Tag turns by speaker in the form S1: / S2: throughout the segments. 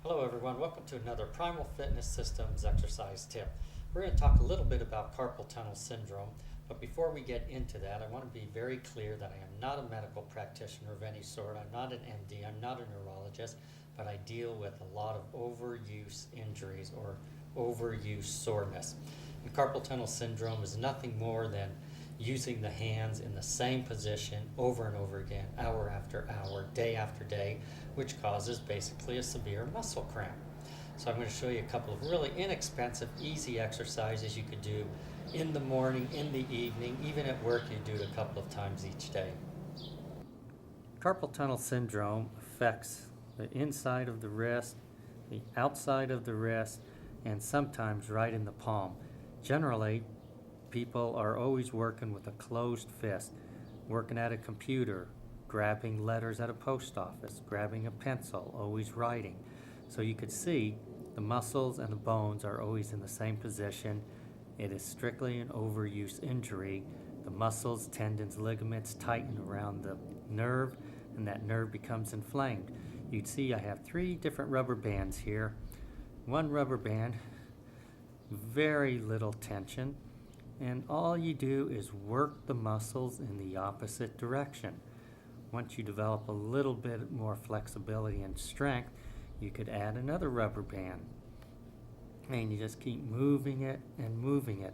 S1: Hello everyone, welcome to another Primal Fitness Systems exercise tip. We're going to talk a little bit about carpal tunnel syndrome, but before we get into that, I want to be very clear that I am not a medical practitioner of any sort. I'm not an MD, I'm not a neurologist, but I deal with a lot of overuse injuries or overuse soreness. And carpal tunnel syndrome is nothing more than using the hands in the same position over and over again, hour after hour, day after day, which causes basically a severe muscle cramp. So I'm going to show you a couple of really inexpensive, easy exercises you could do in the morning, in the evening, even at work you do it a couple of times each day. Carpal tunnel syndrome affects the inside of the wrist, the outside of the wrist, and sometimes right in the palm. Generally, people are always working with a closed fist, working at a computer, grabbing letters at a post office, grabbing a pencil, always writing. So you could see the muscles and the bones are always in the same position. It is strictly an overuse injury. The muscles, tendons, ligaments tighten around the nerve, and that nerve becomes inflamed. You'd see I have 3 different rubber bands here. One rubber band, very little tension, and all you do is work the muscles in the opposite direction. Once you develop a little bit more flexibility and strength, you could add another rubber band. And you just keep moving it and moving it.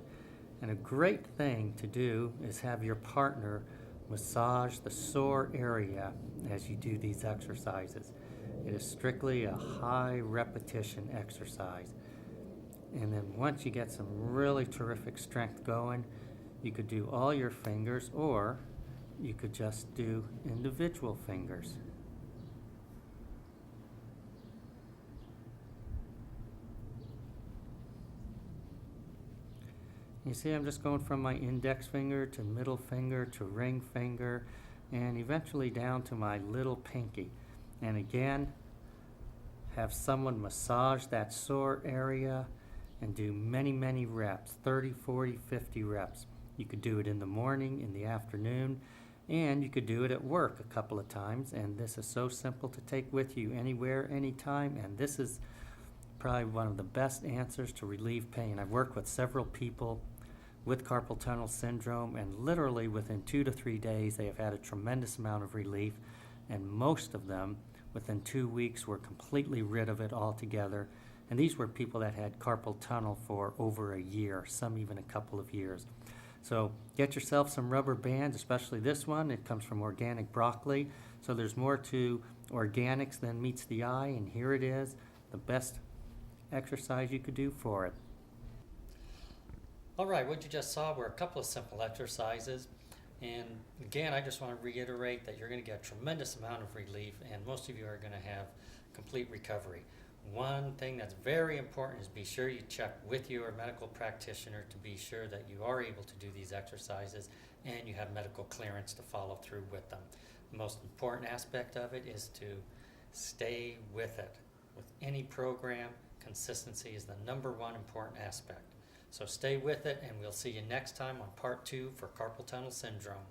S1: And a great thing to do is have your partner massage the sore area as you do these exercises. It is strictly a high repetition exercise. And then once you get some really terrific strength going, you could do all your fingers, or you could just do individual fingers. You see, I'm just going from my index finger to middle finger to ring finger, and eventually down to my little pinky. And again, have someone massage that sore area and do many, many reps, 30, 40, 50 reps. You could do it in the morning, in the afternoon, and you could do it at work a couple of times. And this is so simple to take with you anywhere, anytime, and this is probably one of the best answers to relieve pain. I've worked with several people with carpal tunnel syndrome, and literally within 2 to 3 days they have had a tremendous amount of relief, and most of them within 2 weeks were completely rid of it altogether. And these were people that had carpal tunnel for over a year, some even a couple of years. So get yourself some rubber bands, especially this one. It comes from organic broccoli. So there's more to organics than meets the eye, and here it is, the best exercise you could do for it. All right, what you just saw were a couple of simple exercises. And again, I just want to reiterate that you're going to get a tremendous amount of relief, and most of you are going to have complete recovery. One thing that's very important is be sure you check with your medical practitioner to be sure that you are able to do these exercises and you have medical clearance to follow through with them. The most important aspect of it is to stay with it. With any program, consistency is the #1 important aspect. So stay with it, and we'll see you next time on part 2 for carpal tunnel syndrome.